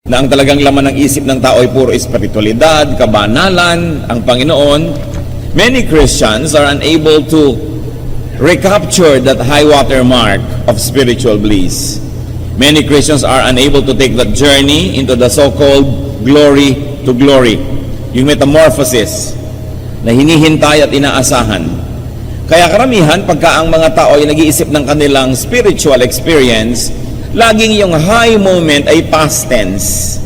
na ang talagang laman ng isip ng tao ay puro espiritualidad, kabanalan, ang Panginoon, many Christians are unable to recapture that high water mark of spiritual bliss. Many Christians are unable to take that journey into the so-called glory to glory, yung metamorphosis na hinihintay at inaasahan. Kaya karamihan, pagka ang mga tao ay nag-iisip ng kanilang spiritual experience, laging yung high moment ay past tense.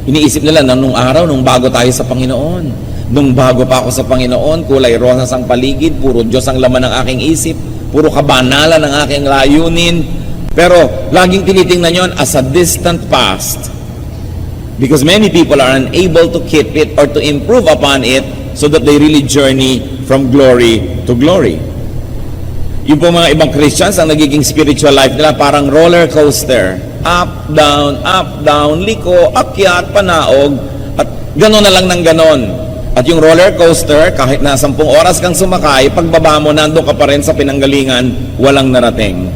Iniisip nila na nung araw, nung bago tayo sa Panginoon, nung bago pa ako sa Panginoon, kulay rosas ang paligid, puro Diyos ang laman ng aking isip, puro kabanalan ang aking layunin. Pero laging tinitingnan yon as a distant past. Because many people are unable to keep it or to improve upon it so that they really journey from glory to glory. Yung po mga ibang Christians, ang nagiging spiritual life nila parang roller coaster. Up, down, liko, akyat, panaog, at gano'n na lang ng gano'n. At yung roller coaster, kahit na 10 oras kang sumakay, pagbaba mo, nandun ka pa rin sa pinanggalingan, walang narating.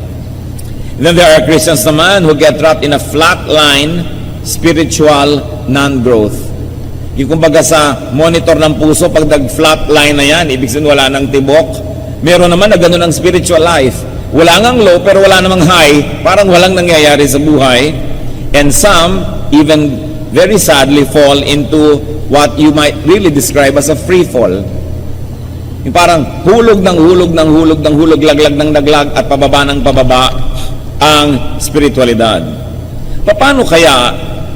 Then there are Christians naman who get trapped in a flat line, spiritual non-growth. Yung kumbaga sa monitor ng puso, pag nag-flat line na yan, ibig sabihin wala ng tibok. Meron naman na gano'n ang spiritual life. Wala ngang low, pero wala namang high. Parang walang nangyayari sa buhay. And some, even very sadly, fall into what you might really describe as a free fall. Yung parang hulog ng hulog ng hulog ng hulog, laglag ng laglag, at pababa ng pababa ang spiritualidad. Paano kaya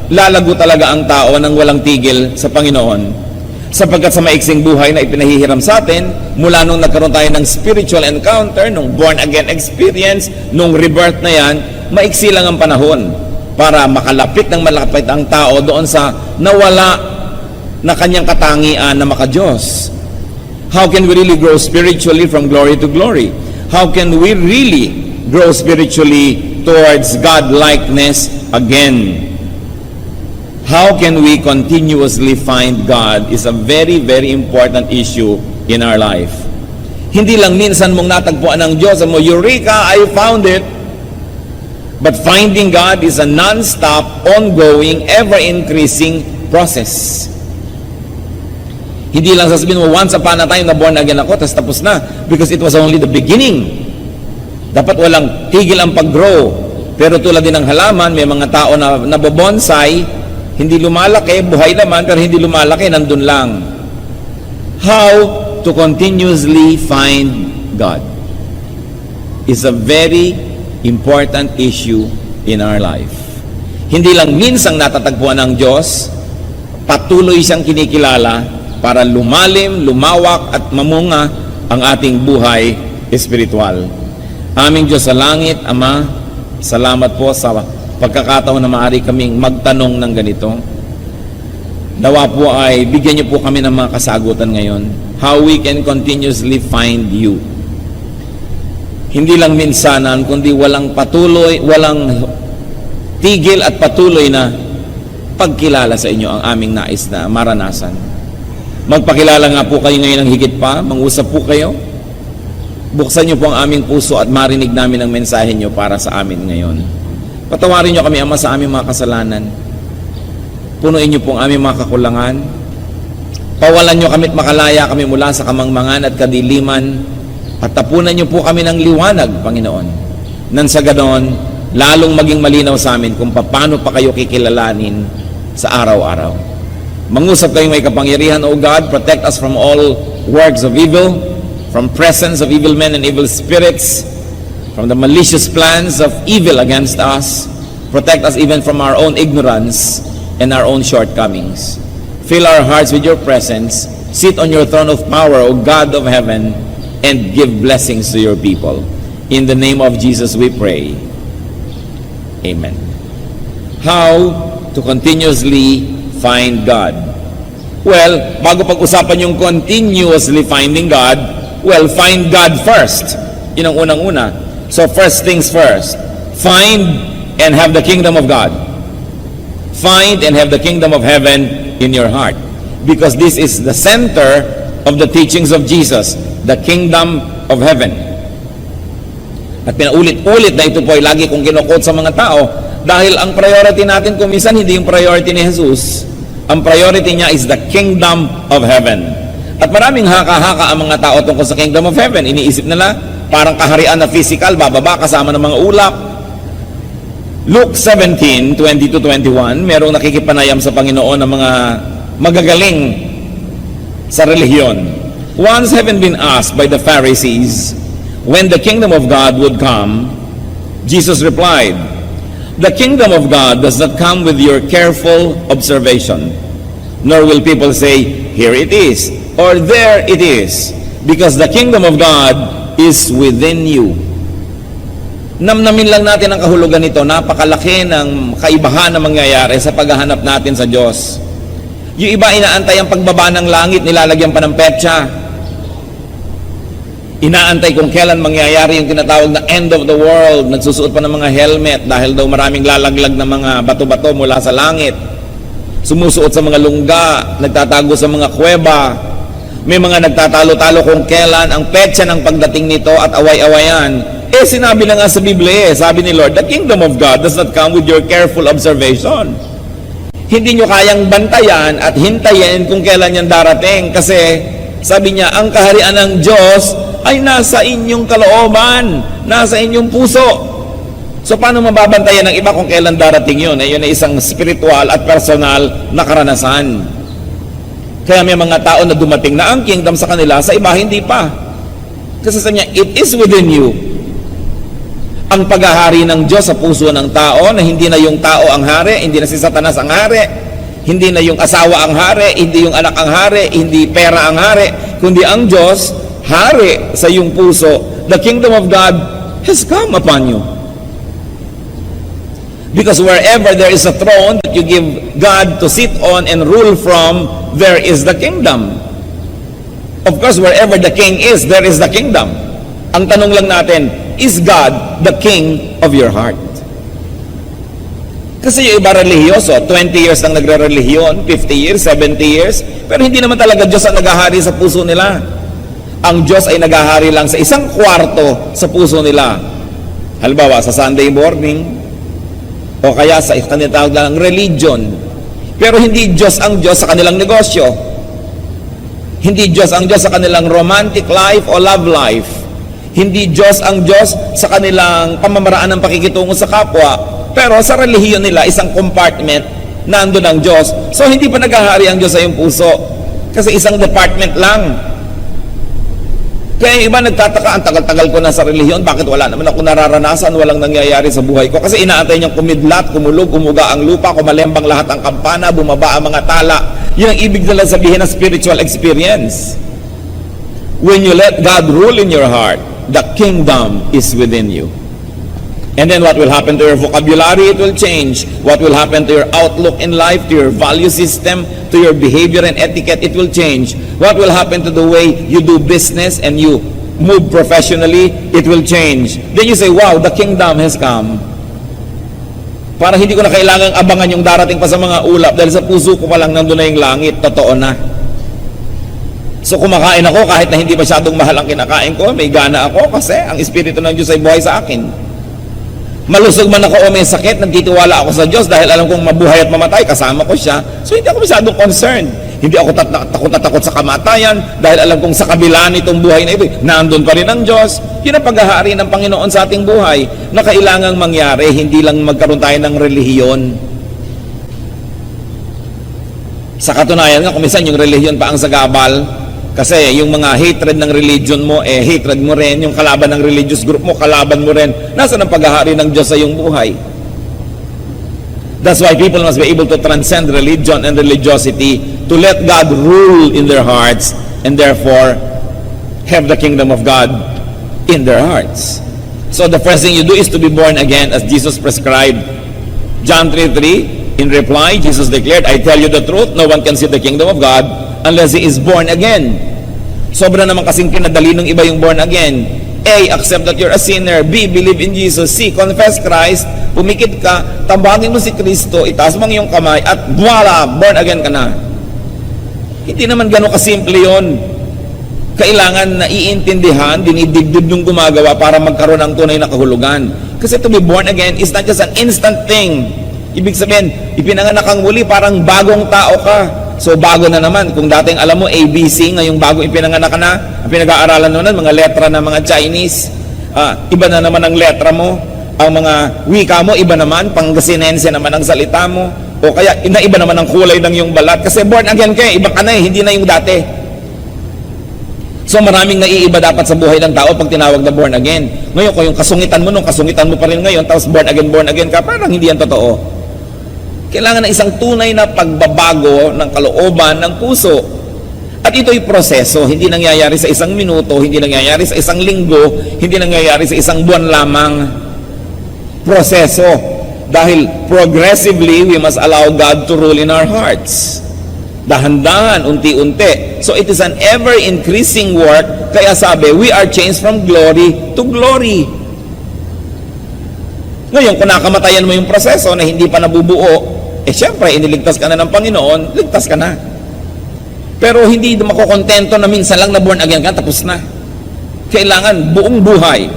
lalago talaga ang tao nang walang tigil sa Panginoon? Sapagkat sa maiksing buhay na ipinahihiram sa atin, mula nung nagkaroon tayo ng spiritual encounter, nung born-again experience, nung rebirth na yan, maiksi lang ang panahon para makalapit ng malapit ang tao doon sa nawala na kanyang katangian na maka-Diyos. How can we really grow spiritually from glory to glory? How can we really grow spiritually towards God-likeness again? How can we continuously find God is a very, very important issue in our life. Hindi lang minsan mong natagpuan ng Diyos, mo, Eureka, I found it. But finding God is a non-stop, ongoing, ever-increasing process. Hindi lang sasabihin mo, once upon a time na born again ako, tapos na. Because it was only the beginning. Dapat walang tigil ang pag-grow. Pero tulad din ng halaman, may mga tao na nabobonsai, hindi lumalaki, buhay naman, pero hindi lumalaki, nandun lang. How to continuously find God is a very important issue in our life. Hindi lang minsang natatagpuan ng Diyos, patuloy siyang kinikilala para lumalim, lumawak at mamunga ang ating buhay espiritual. Aming Diyos sa langit, Ama, salamat po sa pagkakataon na maaari kaming magtanong ng ganito. Nawa po ay bigyan niyo po kami ng mga kasagutan ngayon. How we can continuously find you. Hindi lang minsanan, kundi walang patuloy, walang tigil at patuloy na pagkilala sa inyo ang aming nais na maranasan. Magpakilala nga po kayo ngayon ng higit pa, mangusap po kayo. Buksan niyo po ang aming puso at marinig namin ang mensahe niyo para sa amin ngayon. Patawarin niyo kami, Ama, sa aming mga kasalanan. Punuin niyo po ang aming mga kakulangan. Pawalan niyo kami at makalaya kami mula sa kamangmangan at kadiliman. At tapunan niyo po kami ng liwanag, Panginoon. Nang sa ganon, lalong maging malinaw sa amin kung paano pa kayo kikilalanin sa araw-araw. Mangusap kayong may kapangyarihan, O God, protect us from all works of evil, from presence of evil men and evil spirits, from the malicious plans of evil against us. Protect us even from our own ignorance and our own shortcomings. Fill our hearts with your presence. Sit on your throne of power, O God of heaven, and give blessings to your people. In the name of Jesus we pray. Amen. How to continuously find God? Well, bago pag-usapan yung continuously finding God, well, find God first. Yun ang unang-una. So first things first, find and have the kingdom of God. Find and have the kingdom of heaven in your heart. Because this is the center of the teachings of Jesus, the kingdom of heaven. At pinaulit-ulit na ito po ay lagi kong kinukot sa mga tao, Dahil ang priority natin kung minsan hindi yung priority ni Jesus. Ang priority niya is the kingdom of heaven. At maraming haka-haka ang mga tao tungkol sa kingdom of heaven. Iniisip nila, parang kaharian na physical, bababa kasama ng mga ulap. Luke 17:20-21, merong nakikipanayam sa Panginoon ng mga magagaling sa relihiyon. Once having been asked by the Pharisees when the kingdom of God would come, Jesus replied, "The kingdom of God does not come with your careful observation, nor will people say, 'Here it is,' or 'There it is,' because the kingdom of God is within you." Namnamin lang natin ang kahulugan nito. Napakalaki ng kaibahan na mangyayari sa paghahanap natin sa Diyos. Yung iba inaantay ang pagbaba ng langit, nilalagyan pa ng petsa. Inaantay kung kailan mangyayari yung tinatawag na end of the world. Nagsusuot pa ng mga helmet dahil daw maraming lalaglag na mga bato-bato mula sa langit. Sumusuot sa mga lungga, nagtatago sa mga kuweba. May mga nagtatalo-talo kung kailan ang petsa ng pagdating nito at away-awayan. Sinabi na nga sa Biblia, sabi ni Lord, the kingdom of God does not come with your careful observation. Hindi nyo kayang bantayan at hintayin kung kailan yan darating. Kasi, sabi niya, ang kaharian ng Diyos ay nasa inyong kalooban, nasa inyong puso. So, paano mababantayan ng iba kung kailan darating yun? Yun ay isang spiritual at personal na karanasan. Kaya may mga tao na dumating na ang kingdom sa kanila, sa iba hindi pa. Kasi sabi niya, it is within you. Ang paghahari ng Diyos sa puso ng tao, na hindi na yung tao ang hari, hindi na si Satanas ang hari, hindi na yung asawa ang hari, hindi yung anak ang hari, hindi pera ang hari, kundi ang Diyos, hari sa iyong puso. The kingdom of God has come upon you. Because wherever there is a throne that you give God to sit on and rule from, there is the kingdom. Of course, wherever the king is, there is the kingdom. Ang tanong lang natin, is God the king of your heart? Kasi yung iba relihiyoso, 20 years nang nagre-relihiyon, 50 years, 70 years, pero hindi naman talaga Diyos ang naghahari sa puso nila. Ang Diyos ay naghahari lang sa isang kwarto sa puso nila. Halimbawa, sa Sunday morning, o kaya sa kanitawag lang religion. Pero hindi Diyos ang Diyos sa kanilang negosyo. Hindi Diyos ang Diyos sa kanilang romantic life o love life. Hindi Diyos ang Diyos sa kanilang pamamaraan ng pakikitungo sa kapwa. Pero sa relihiyon nila, isang compartment, nandun ang Diyos. So hindi pa naghahari ang Diyos sa iyong puso. Kasi isang department lang. Kaya yung iba nagtataka, ang tagal-tagal ko na sa relihiyon, bakit wala naman ako nararanasan, walang nangyayari sa buhay ko? Kasi inaantay niyang kumidlat, kumulog, umuga ang lupa, kumalembang lahat ang kampana, bumaba ang mga tala. Yun ang ibig nila sabihin ng spiritual experience. When you let God rule in your heart, the kingdom is within you. And then what will happen to your vocabulary? It will change. What will happen to your outlook in life, to your value system, to your behavior and etiquette? It will change. What will happen to the way you do business and you move professionally? It will change. Then you say, wow, the kingdom has come. Para hindi ko na kailangang abangan yung darating pa sa mga ulap dahil sa puso ko pa lang nandun na yung langit. Totoo na. So kumakain ako kahit na hindi masyadong mahal ang kinakain ko, may gana ako kasi ang Espiritu ng Diyos ay buhay sa akin. Malusog man ako o may sakit, nagtitiwala ako sa Diyos dahil alam kong mabuhay at mamatay, kasama ko siya. So hindi ako masyadong concerned. Hindi ako takot sa kamatayan dahil alam kong sa kabila nitong buhay na ito, nandun pa rin ang Diyos. Yun ang paghahari ng Panginoon sa ating buhay na kailangang mangyari, hindi lang magkaroon tayo ng relihiyon. Sa katunayan nga, kumisan yung relihiyon pa ang sagabal. Kasi yung mga hatred ng religion mo, hatred mo rin. Yung kalaban ng religious group mo, kalaban mo rin. Nasaan ang paghahari ng Diyos sa iyong buhay? That's why people must be able to transcend religion and religiosity to let God rule in their hearts and therefore have the kingdom of God in their hearts. So the first thing you do is to be born again as Jesus prescribed. John 3:3, in reply, Jesus declared, I tell you the truth, no one can see the kingdom of God unless he is born again. Sobra naman kasing pinadali ng iba yung born again. A, accept that you're a sinner. B, believe in Jesus. C, confess Christ. Pumikit ka, tambangin mo si Kristo, itaas mo ang iyong kamay, at voila, born again ka na. Hindi naman gano'ng kasimple yun. Kailangan na iintindihan, dinidibdib yung gumagawa para magkaroon ng tunay na kahulugan. Kasi to be born again is not just an instant thing. Ibig sabihin, ipinanganak kang muli, parang bagong tao ka. So bago na naman, kung dating alam mo ABC, ngayong bago ipinanganak ka na, ang pinag-aaralan mo na, mga letra ng mga Chinese, iba na naman ang letra mo, ang mga wika mo, iba naman, Pangasinense naman ang salita mo, o kaya iba naman ang kulay ng yung balat, kasi born again ka, iba ka na hindi na yung dati. So maraming naiiba dapat sa buhay ng tao pag tinawag na born again. Ngayon, kung yung kasungitan mo nung kasungitan mo pa rin ngayon, tapos born again ka, parang hindi yan totoo. Kailangan ng isang tunay na pagbabago ng kalooban ng puso. At ito'y proseso, hindi nangyayari sa isang minuto, hindi nangyayari sa isang linggo, hindi nangyayari sa isang buwan lamang. Proseso. Dahil progressively, we must allow God to rule in our hearts. Dahan-dahan, unti-unti. So it is an ever-increasing work. Kaya sabi, we are changed from glory to glory. Ngayon, kung nakamatayan mo yung proseso na hindi pa nabubuo, syempre, iniligtas ka na ng Panginoon, ligtas ka na. Pero hindi makukontento na minsan lang na born again ka, tapos na. Kailangan buong buhay.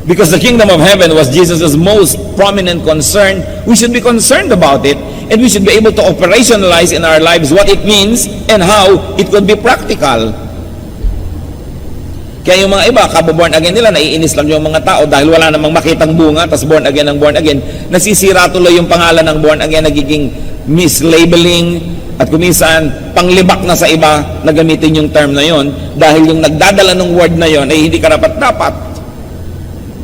Because the kingdom of heaven was Jesus' most prominent concern, we should be concerned about it, and we should be able to operationalize in our lives what it means and how it could be practical. Kaya yung mga iba, kabo-born again nila, naiinis lang yung mga tao dahil wala namang makitang bunga, tas born again ng born again. Nasisira tuloy yung pangalan ng born again, nagiging mislabeling, at kuminsan, panglibak na sa iba na gamitin yung term na yon dahil yung nagdadala ng word na yon ay hindi karapat-dapat.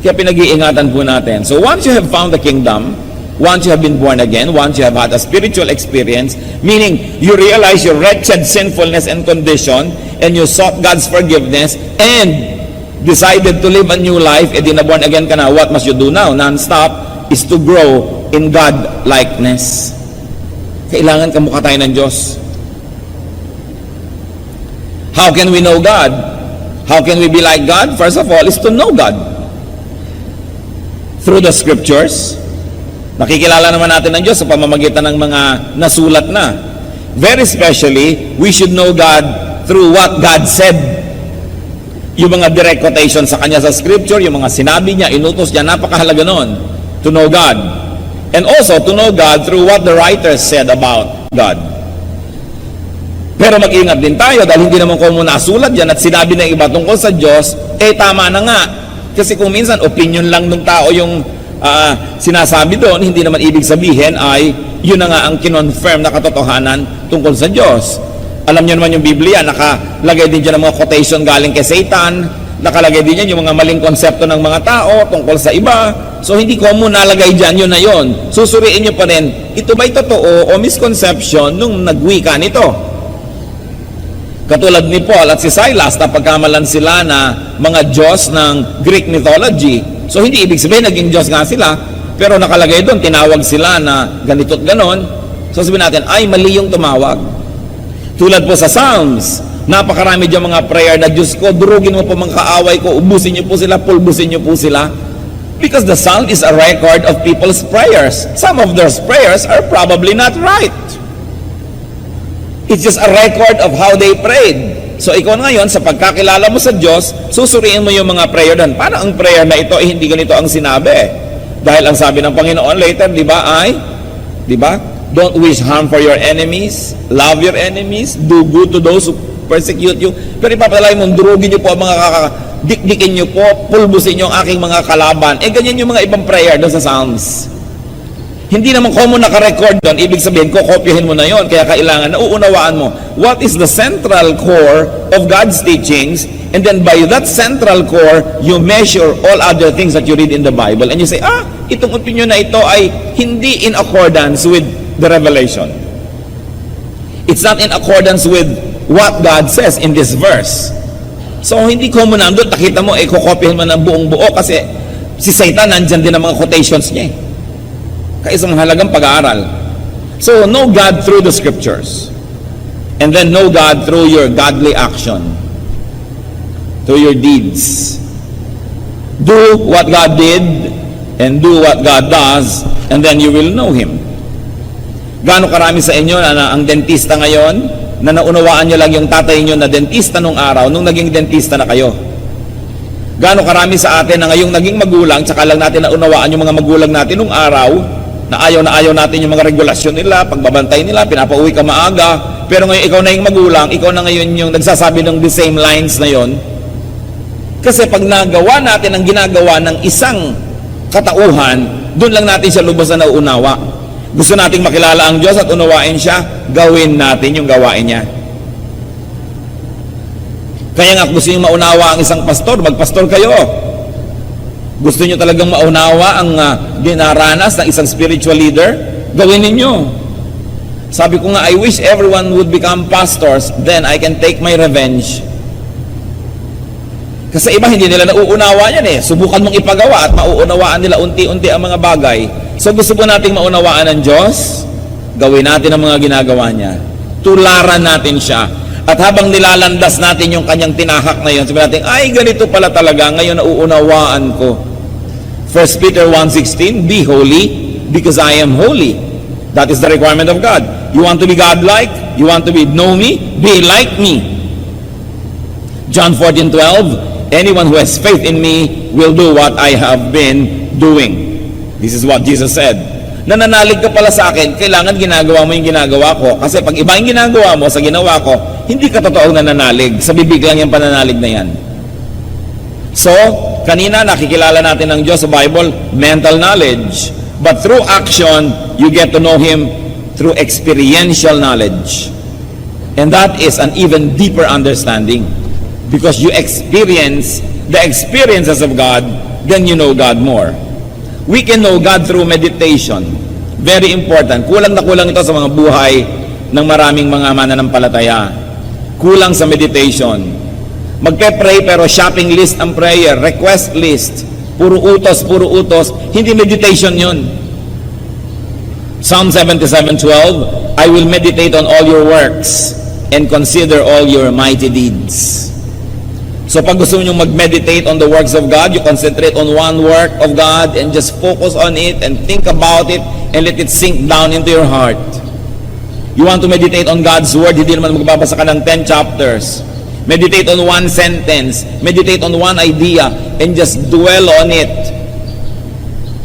Kaya pinag-iingatan po natin. So once you have found the kingdom, once you have been born again, once you have had a spiritual experience, meaning you realize your wretched sinfulness and condition, and you sought God's forgiveness, and decided to live a new life, edi na born again ka na, what must you do now? Non-stop is to grow in God-likeness. Kailangan kamukha tayo ng Diyos. How can we know God? How can we be like God? First of all, is to know God. Through the scriptures. Nakikilala naman natin ng Diyos sa pamamagitan ng mga nasulat na. Very especially, we should know God through what God said. Yung mga direct quotation sa Kanya sa scripture, yung mga sinabi niya, inutos niya, napakahalaga nun. To know God. And also, to know God through what the writers said about God. Pero mag-ingat din tayo dahil hindi naman kung nasulat yan at sinabi ng iba tungkol sa Diyos, tama na nga. Kasi kung minsan, opinion lang ng tao yung sinasabi doon, hindi naman ibig sabihin ay yun na nga ang kinonfirm na katotohanan tungkol sa Diyos. Alam niyo naman yung Biblia, nakalagay din dyan ang mga quotation galing kay Satan, nakalagay din yan yung mga maling konsepto ng mga tao tungkol sa iba. So hindi ko mo nalagay dyan, yun na yun. Susuriin nyo pa rin, ito ba'y totoo o misconception nung nagwika nito? Katulad ni Paul at si Silas, napagkamalan sila na mga Diyos ng Greek mythology. So hindi ibig sabihin naging Diyos nga sila, pero nakalagay doon, tinawag sila na ganito't ganon. So sabihin natin, ay mali yung tumawag. Tulad po sa Psalms, napakarami dyan mga prayer na Diyos ko, durugin mo po mga kaaway ko, ubusin niyo po sila, pulbusin niyo po sila. Because the Psalm is a record of people's prayers. Some of those prayers are probably not right. It's just a record of how they prayed. So ikaw ngayon, sa pagkakilala mo sa Diyos, susuriin mo yung mga prayer doon. Paano ang prayer na ito, hindi ganito ang sinabi? Dahil ang sabi ng Panginoon later, di ba? Don't wish harm for your enemies, love your enemies, do good to those who persecute you. Pero ipapalay mo, durugin niyo po ang mga dikdikin niyo po, pulbusin niyo ang aking mga kalaban. Ganyan yung mga ibang prayer doon sa Psalms. Hindi naman common naka-record doon, ibig sabihin, kokopyahin mo na yon. Kaya kailangan, nauunawaan mo, what is the central core of God's teachings, and then by that central core, you measure all other things that you read in the Bible, and you say, itong opinion na ito ay hindi in accordance with the revelation. It's not in accordance with what God says in this verse. So, hindi common na doon, nakita mo, kokopyahin mo ng buong buo, kasi si Satan, nandyan din ang mga quotations niya Kaisang halagang pag-aaral. So, know God through the scriptures. And then know God through your godly action. Through your deeds. Do what God did and do what God does, and then you will know Him. Gaano karami sa inyo na ang dentista ngayon, na naunawaan nyo lang yung tatay nyo na dentista nung araw, nung naging dentista na kayo. Gaano karami sa atin na ngayong naging magulang, tsaka lang natin naunawaan yung mga magulang natin nung araw, na ayaw natin yung mga regulasyon nila, pagbabantay nila, pinapauwi ka maaga, pero ngayon ikaw na yung magulang, ikaw na ngayon yung nagsasabi ng the same lines na yon. Kasi pag nagawa natin ang ginagawa ng isang katauhan, doon lang natin siya lubos na nauunawa. Gusto nating makilala ang Diyos at unawain siya, gawin natin yung gawain niya. Kaya nga gusto nyo maunawa ang isang pastor, magpastor kayo. Gusto nyo talagang maunawa ang dinaranas ng isang spiritual leader, gawin ninyo. Sabi ko nga, I wish everyone would become pastors, then I can take my revenge. Kasi iba hindi nila nauunawa yan eh. Subukan mong ipagawa at mauunawaan nila unti-unti ang mga bagay. So gusto po nating maunawaan ng Diyos, gawin natin ang mga ginagawa niya. Tularan natin siya. At habang nilalandas natin yung kanyang tinahak na yun, sabihin natin, ay ganito pala talaga, ngayon nauunawaan ko. 1 Peter 1:16, be holy because I am holy. That is the requirement of God. You want to be God-like? You want to know me? Be like me. John 14:12, anyone who has faith in me will do what I have been doing. This is what Jesus said. Nananalig ka pala sa akin, kailangan ginagawa mo yung ginagawa ko. Kasi pag iba yung ginagawa mo sa ginawa ko, hindi ka totoong nananalig. Sa bibig lang yung pananalig na yan. So, kanina nakikilala natin ng Diyos sa Bible, mental knowledge. But through action, you get to know Him through experiential knowledge. And that is an even deeper understanding. Because you experience the experiences of God, then you know God more. We can know God through meditation. Very important. Kulang na kulang ito sa mga buhay ng maraming mga mananampalataya. Kulang sa meditation. Magpe-pray pero shopping list ang prayer, request list. Puro utos. Hindi meditation yun. Psalm 77:12, I will meditate on all your works and consider all your mighty deeds. So pag gusto nyo mag-meditate on the works of God, you concentrate on one work of God and just focus on it and think about it and let it sink down into your heart. You want to meditate on God's Word, hindi naman magbabasa ka ng 10 chapters. Meditate on one sentence, meditate on one idea, and just dwell on it.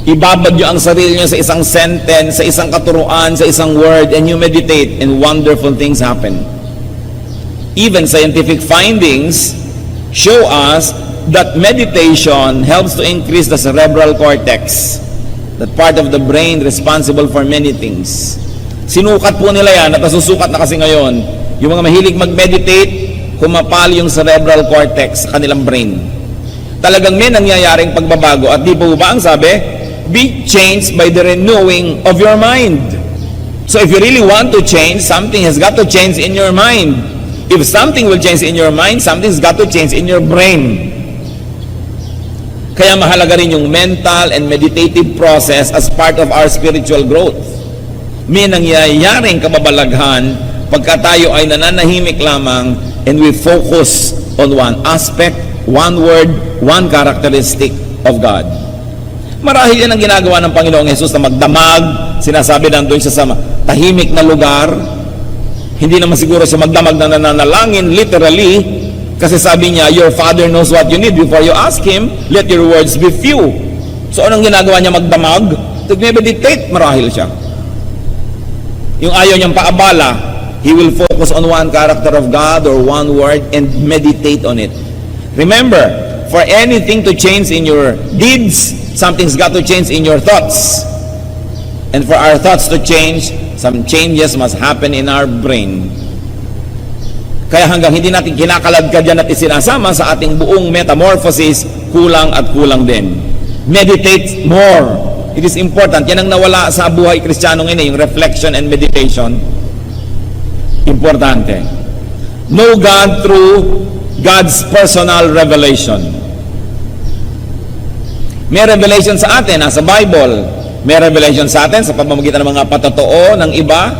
Ibabad nyo ang sarili nyo sa isang sentence, sa isang katuruan, sa isang word, and you meditate, and wonderful things happen. Even scientific findings show us that meditation helps to increase the cerebral cortex, that part of the brain responsible for many things. Sinukat po nila yan, at nasusukat na kasi ngayon, yung mga mahilig mag-meditate, humapal yung cerebral cortex sa kanilang brain. Talagang may nangyayaring pagbabago, at di po ba ang sabi, be changed by the renewing of your mind. So if you really want to change, something has got to change in your mind. If something will change in your mind, something's got to change in your brain. Kaya mahalaga rin yung mental and meditative process as part of our spiritual growth. May nangyayaring kababalaghan pagka tayo ay nananahimik lamang and we focus on one aspect, one word, one characteristic of God. Marahil yan ang ginagawa ng Panginoong Jesus na magdamag, sinasabi nandun siya sa tahimik na lugar. Hindi naman siguro siya magdamag na nananalangin, literally, kasi sabi niya, your Father knows what you need before you ask Him, let your words be few. So anong ginagawa niya magdamag? Nag-meditate, marahil siya. Yung ayaw niyang paabala, he will focus on one character of God or one word and meditate on it. Remember, for anything to change in your deeds, something's got to change in your thoughts. And for our thoughts to change, some changes must happen in our brain. Kaya hanggang hindi natin kinakaladkad yan at isinasama sa ating buong metamorphosis, kulang at kulang din. Meditate more. It is important. Yan ang nawala sa buhay Kristiyano ngayon, yung reflection and meditation. Importante. Know God through God's personal revelation. May revelation sa atin, sa Bible. May revelation sa atin sa pamamagitan ng mga patotoo ng iba,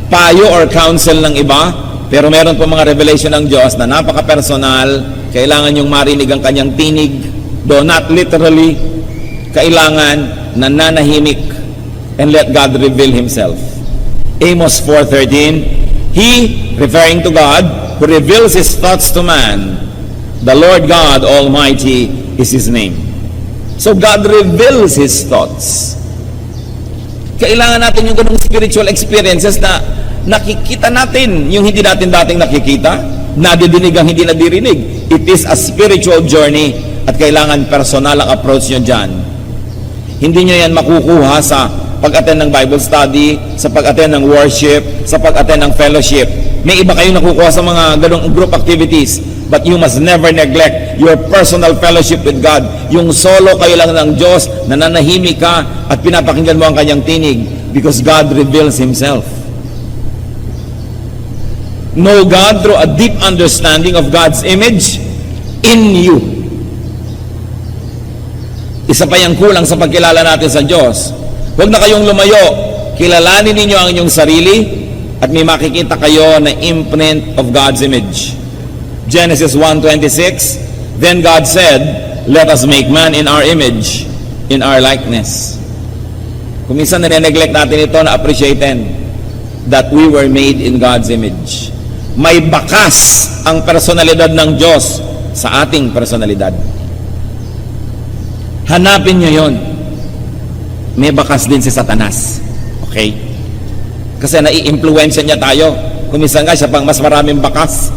payo or counsel ng iba, pero meron po mga revelation ng Diyos na napaka-personal, kailangan yung marinig ang kanyang tinig, though not literally, kailangan nananahimik and let God reveal Himself. Amos 4:13, He, referring to God, who reveals His thoughts to man, the Lord God Almighty is His name. So God reveals His thoughts. Kailangan natin yung ganung spiritual experiences na nakikita natin yung hindi natin dating nakikita, nadidinig ang hindi nadirinig. It is a spiritual journey at kailangan personal ang approach nyo dyan. Hindi nyo yan makukuha sa pag-attend ng Bible study, sa pag-attend ng worship, sa pag-attend ng fellowship. May iba kayong nakukuha sa mga ganong group activities, but you must never neglect your personal fellowship with God. Yung solo kayo lang ng Diyos, nananahimik ka at pinapakinggan mo ang kanyang tinig because God reveals Himself. Know God through a deep understanding of God's image in you. Isa pa yung kulang sa pagkilala natin sa Diyos. Huwag na kayong lumayo. Kilalanin ninyo ang inyong sarili at may makikita kayo na imprint of God's image. Genesis 1:26, then God said, let us make man in our image, in our likeness. Kung minsan nire-neglect natin ito, na-appreciaten that we were made in God's image. May bakas ang personalidad ng Diyos sa ating personalidad. Hanapin nyo yon. May bakas din si Satanas. Okay? Kasi nai-influensya niya tayo. Kuminsan nga siya pang mas maraming bakas.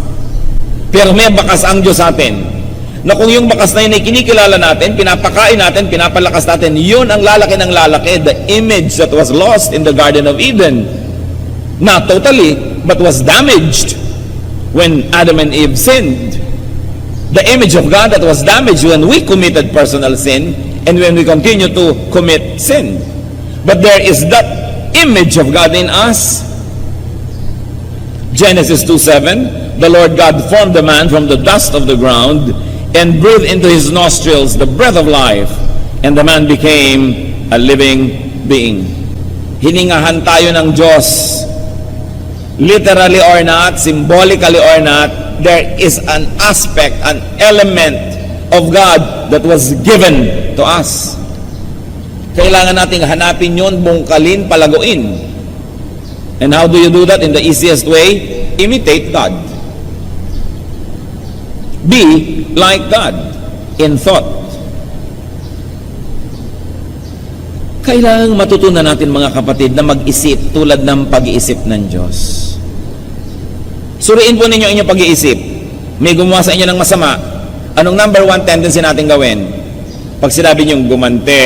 Pero may bakas ang Diyos sa atin. Na kung yung bakas na yun ay kinikilala natin, pinapakain natin, pinapalakas natin, yun ang lalaki ng lalaki. The image that was lost in the Garden of Eden. Not totally, but was damaged when Adam and Eve sinned. The image of God that was damaged when we committed personal sin and when we continue to commit sin. But there is that image of God in us. Genesis 2:7, the Lord God formed the man from the dust of the ground and breathed into his nostrils the breath of life, and the man became a living being. Hiningahan tayo ng Diyos. Literally or not, symbolically or not, there is an aspect, an element of God that was given to us. Kailangan nating hanapin yun, bungkalin, palaguin. And how do you do that? In the easiest way, imitate God. Be like God in thought. Kailangan matutunan natin mga kapatid na mag-isip tulad ng pag-iisip ng Diyos. Suriin po ninyo inyong pag-iisip. May gumawa sa inyo ng masama. Anong number one tendency natin gawin? Pag sinabi niyong gumante,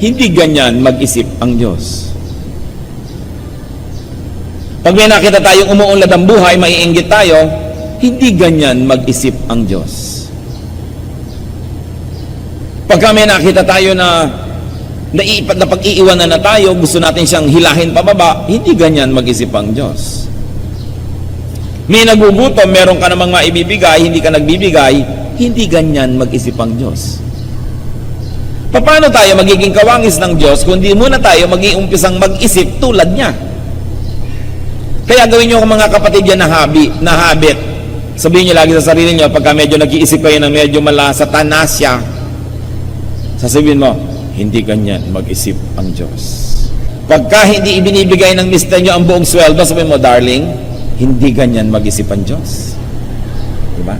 hindi ganyan mag-isip ang Diyos. Pag may nakita tayong umuunlad ang buhay, maiinggit tayo, hindi ganyan mag-isip ang Diyos. Pagka may nakita tayo na pag-iiwanan na tayo, gusto natin siyang hilahin pababa, hindi ganyan mag-isip ang Diyos. May nagugutom, meron ka namang maibibigay, hindi ka nagbibigay, hindi ganyan mag-isip ang Diyos. Paano tayo magiging kawangis ng Diyos kung di muna tayo mag-iumpisang mag-isip tulad niya? Kaya gawin niyo mga kapatid yan na habit. Sabihin niyo lagi sa sarili niyo, pagka medyo nag-iisip kayo ng medyo mala sa tanasya, sasabihin mo, hindi ganyan mag-isip ang Diyos. Pagka hindi ibinibigay ng mister niyo ang buong sweldo, sabihin mo, darling, hindi ganyan mag-isip ang Diyos. Diba?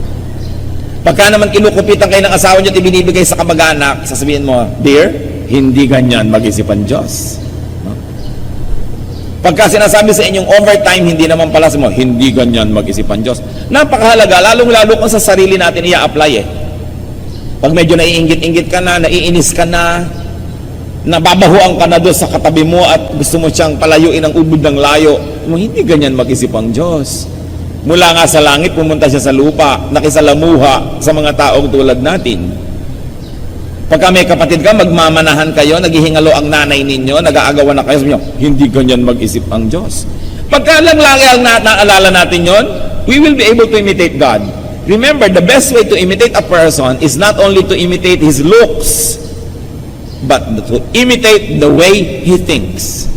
Pagka naman kinukupitan kayo ng asawa niyo at ibinibigay sa kamag-anak, sasabihin mo, dear, hindi ganyan mag-isip ang Diyos. No? Pagka sinasabi sa inyong overtime, hindi naman pala sa mo, hindi ganyan mag-isip ang Diyos. Napakahalaga, lalong-lalo kung sa sarili natin i-apply eh. Pag medyo naiinggit-inggit ka na, naiinis ka na, nababahuan ka na doon sa katabi mo at gusto mo siyang palayuin ang ubod ng layo, hindi ganyan mag-isip ang Diyos. Mula nga sa langit, pumunta siya sa lupa, nakisalamuha sa mga taong tulad natin. Pagka may kapatid ka, magmamanahan kayo, naghihingalo ang nanay ninyo, nag-aagawan na kayo, sabi niyo, hindi ganyan mag-isip ang Diyos. Pagka lang lagi ang naalala natin yon, we will be able to imitate God. Remember, the best way to imitate a person is not only to imitate his looks, but to imitate the way he thinks.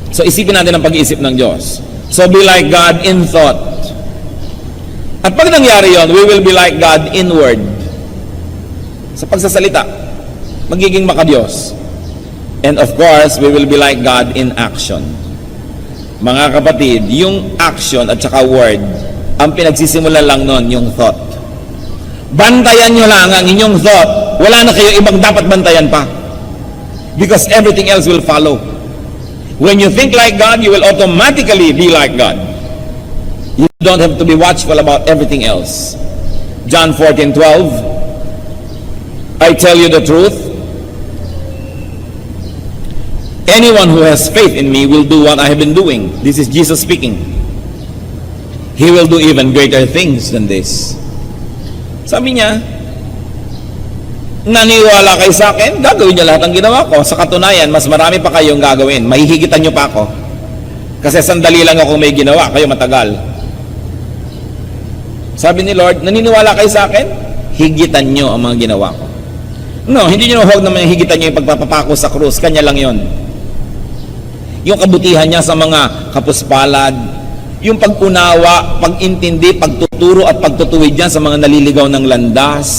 So isipin natin ang pag-iisip ng Diyos. So be like God in thought. At pag nangyari yon, we will be like God inward. Sa pagsasalita, magiging makadiyos. And of course, we will be like God in action. Mga kapatid, yung action at saka word, ang pinagsisimula lang nun, yung thought. Bantayan nyo lang ang inyong thought. Wala na kayo ibang dapat bantayan pa. Because everything else will follow. When you think like God, you will automatically be like God. You don't have to be watchful about everything else. John 14:12, I tell you the truth, anyone who has faith in me will do what I have been doing. This is Jesus speaking. He will do even greater things than this. Sabi niya, naniwala kayo sa akin, gagawin niya lahat ng ginawa ko. Sa katunayan, mas marami pa kayong gagawin. Mahihigitan niyo pa ako. Kasi sandali lang ako may ginawa, kayo matagal. Sabi ni Lord, naniniwala kayo sa akin? Higitan niyo ang mga ginawa ko. No, hindi niyo huwag naman higitan niyo yung pagpapapako sa krus. Kanya lang yon. Yung kabutihan niya sa mga kapuspalad, yung pag-unawa, pag-intindi, pagtuturo at pagtutuwid niya sa mga naliligaw ng landas,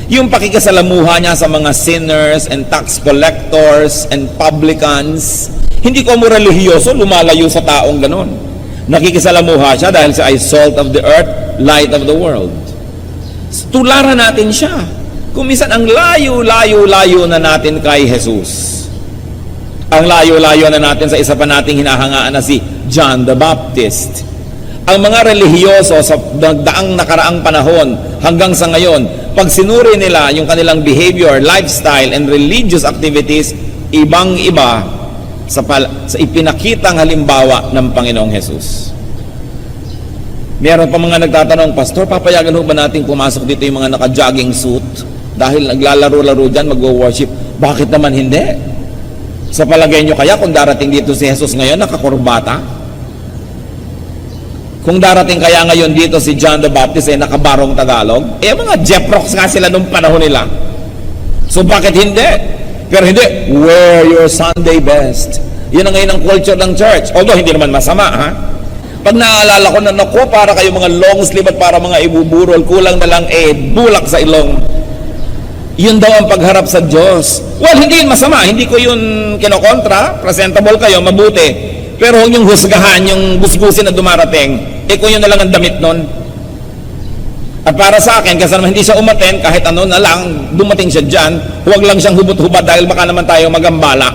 yung pakikasalamuha niya sa mga sinners and tax collectors and publicans. Hindi ko mo relihiyoso, lumalayo sa taong ganon. Nakikisalamuha siya dahil siya ay salt of the earth, light of the world. Tularan natin siya. Kung minsan ang layo-layo na natin kay Jesus. Ang layo-layo na natin sa isa pa nating hinahangaan na si John the Baptist. Ang mga relihiyoso sa daang nakaraang panahon hanggang sa ngayon, pag sinuri nila yung kanilang behavior, lifestyle, and religious activities, ibang-iba sa ipinakitang halimbawa ng Panginoong Jesus. Meron pa mga nagtatanong, Pastor, papayagan ho ba natin pumasok dito yung mga naka-jogging suit? Dahil naglalaro-laro dyan, mag-worship. Bakit naman hindi? Sa palagay nyo kaya kung darating dito si Jesus ngayon, nakakurbata? Kung darating kaya ngayon dito si John the Baptist ay nakabarong Tagalog, mga Jeprox nga sila nung panahon nila. So bakit hindi? Pero hindi, wear your Sunday best. Yun ang ngayon ang culture ng church. Although hindi naman masama, ha? Pag naaalala ko na, naku, para kayo mga long sleeve at para mga ibuburol, kulang na lang bulak sa ilong. Yun daw ang pagharap sa Diyos. Well, hindi yun masama. Hindi ko yun kinokontra. Presentable kayo, mabuti. Pero huwag yung husgahan, yung gusgusin na dumarating. Kung yun na lang ang damit nun. At para sa akin, kasi naman hindi siya umaten, kahit ano na lang, dumating siya dyan, huwag lang siyang hubot-hubad dahil baka naman tayo magambala.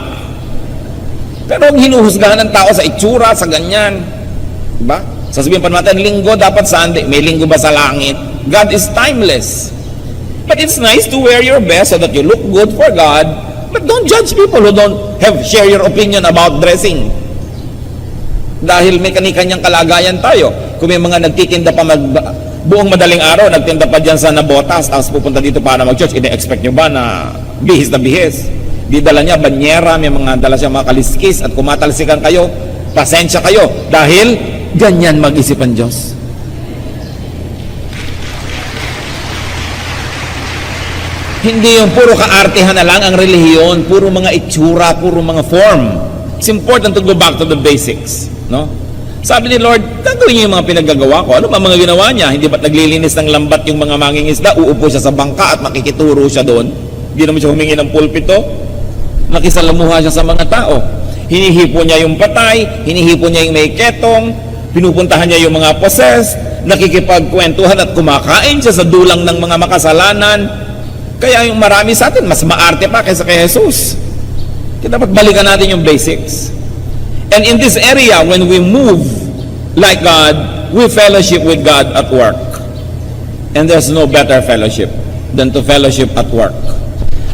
Pero huwag hinuhusgahan ng tao sa itsura, sa ganyan. Diba? Sasabihin pa natin, linggo dapat Sunday. May linggo ba sa langit? God is timeless. But it's nice to wear your best so that you look good for God. But don't judge people who don't share your opinion about dressing. Dahil may kani-kanyang kalagayan tayo. Kung may mga nagtitinda pa buong madaling araw, nagtinda pa dyan sa Nabotas, tapos pupunta dito para mag-church, ine-expect nyo ba na bihis na bihis? Di dala niya, banyera, may mga dala siya mga kaliskis, at kumatalsikan kayo, pasensya kayo, dahil ganyan mag-isip ang Diyos. Hindi yung puro kaartehan na lang ang relihiyon, puro mga itsura, puro mga form. It's important to go back to the basics, no? Sabi ni Lord, gagawin niyo yung mga pinaggagawa ko. Ano ba mga ginawa niya? Hindi ba't naglilinis ng lambat yung mga mangingisda? Uupo siya sa bangka at makikituro siya doon. Hindi naman siya humingi ng pulpito. Nakisalamuha siya sa mga tao. Hinihipo niya yung patay, hinihipo niya yung may ketong, pinupuntahan niya yung mga possessed, nakikipagkwentuhan at kumakain siya sa dulang ng mga makasalanan. Kaya yung marami sa atin, mas maarte pa kaysa kay Jesus. Kaya dapat balikan natin yung basics. And in this area, when we move like God, we fellowship with God at work. And there's no better fellowship than to fellowship at work.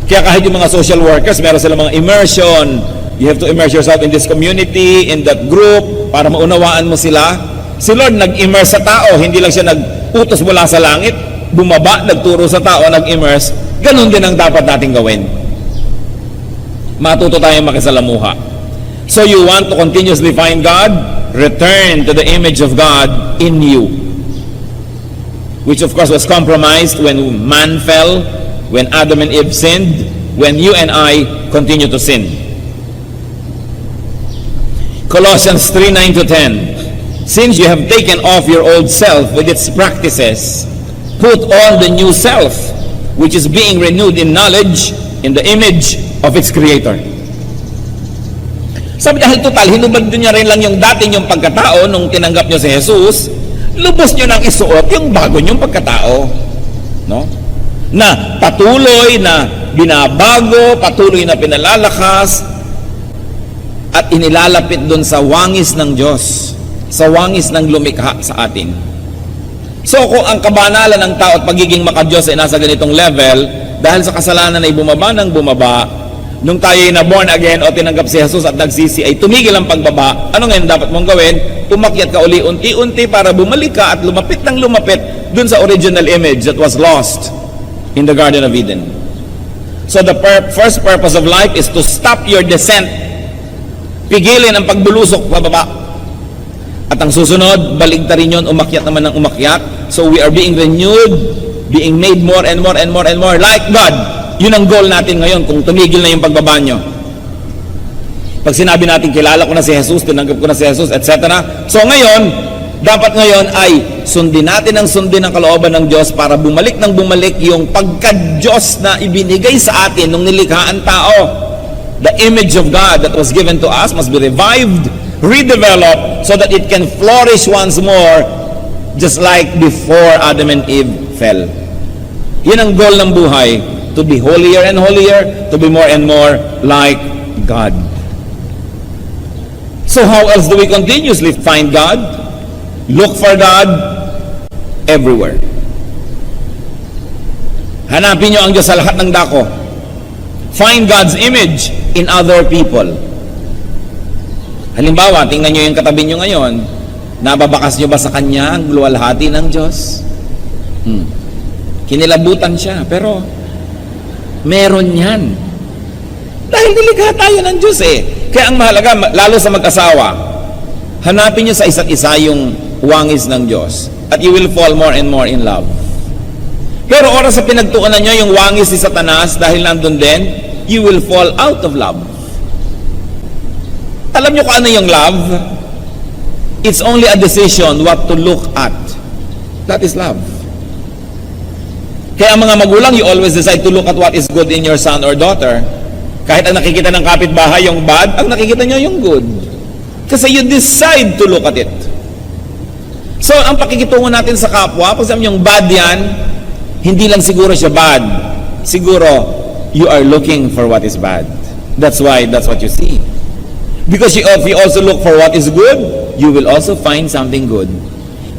Kaya kahit yung mga social workers, meron silang mga immersion. You have to immerse yourself in this community, in that group, para maunawaan mo sila. Si Lord nag-immerse sa tao, hindi lang siya nag-utos mula sa langit, bumaba, nagturo sa tao, nag-immerse. Ganon din ang dapat nating gawin. Matuto tayong makisalamuha. So you want to continuously find God? Return to the image of God in you. Which of course was compromised when man fell, when Adam and Eve sinned, when you and I continue to sin. Colossians 3:9-10. Since you have taken off your old self with its practices, put on the new self, which is being renewed in knowledge in the image of its creator. Sabi dahil total, hinubad niya rin lang yung dati niyong pagkatao nung tinanggap niyo si Jesus, lubos niyo nang isuot yung bago niyong pagkatao. No? Na patuloy na binabago, patuloy na pinalalakas, at inilalapit doon sa wangis ng Diyos, sa wangis ng lumikha sa atin. So kung ang kabanalan ng tao at pagiging makadiyos ay nasa ganitong level, dahil sa kasalanan ay bumaba ng bumaba, nung tayo ay na-born again o tinanggap si Jesus at nagsisi, ay tumigil ang pagbaba. Ano ngayon dapat mong gawin? Umakyat ka uli unti-unti para bumalik ka at lumapit ng lumapit dun sa original image that was lost in the Garden of Eden. So the first purpose of life is to stop your descent. Pigilin ang pagbulusok pababa. At ang susunod, baligtarin yun, umakyat naman ng umakyat. So we are being renewed, being made more and more and more and more like God. Yun ang goal natin ngayon kung tumigil na yung pagbaba nyo. Pag sinabi natin, kilala ko na si Jesus, tinanggap ko na si Jesus, etc. So ngayon, dapat ngayon ay sundin natin ang sundin ng kalooban ng Diyos para bumalik ng bumalik yung pagka-Diyos na ibinigay sa atin nung nilikha ang tao. The image of God that was given to us must be revived, redeveloped, so that it can flourish once more, just like before Adam and Eve fell. Yun ang goal ng buhay, to be holier and holier, to be more and more like God. So how else do we continuously find God? Look for God everywhere. Hanapin nyo ang Diyos sa lahat ng dako. Find God's image in other people. Halimbawa, tingnan nyo yung katabi nyo ngayon. Nababakas nyo ba sa Kanya ang luwalhati ng Diyos? Kinilabutan siya, pero meron yan. Dahil nilikha tayo ng Diyos eh. Kaya ang mahalaga, lalo sa mag-asawa, hanapin nyo sa isa't isa yung wangis ng Diyos. At you will fall more and more in love. Pero oras sa pinagtuunan nyo yung wangis ni Satanas, dahil nandun din, you will fall out of love. Alam nyo kung ano yung love? It's only a decision what to look at. That is love. Kaya mga magulang, you always decide to look at what is good in your son or daughter. Kahit ang nakikita ng kapitbahay yung bad, ang nakikita nyo yung good. Kasi you decide to look at it. So, ang pakikitungo natin sa kapwa, pag sabi yung bad yan, hindi lang siguro siya bad. Siguro, you are looking for what is bad. That's why, that's what you see. Because if you also look for what is good, you will also find something good.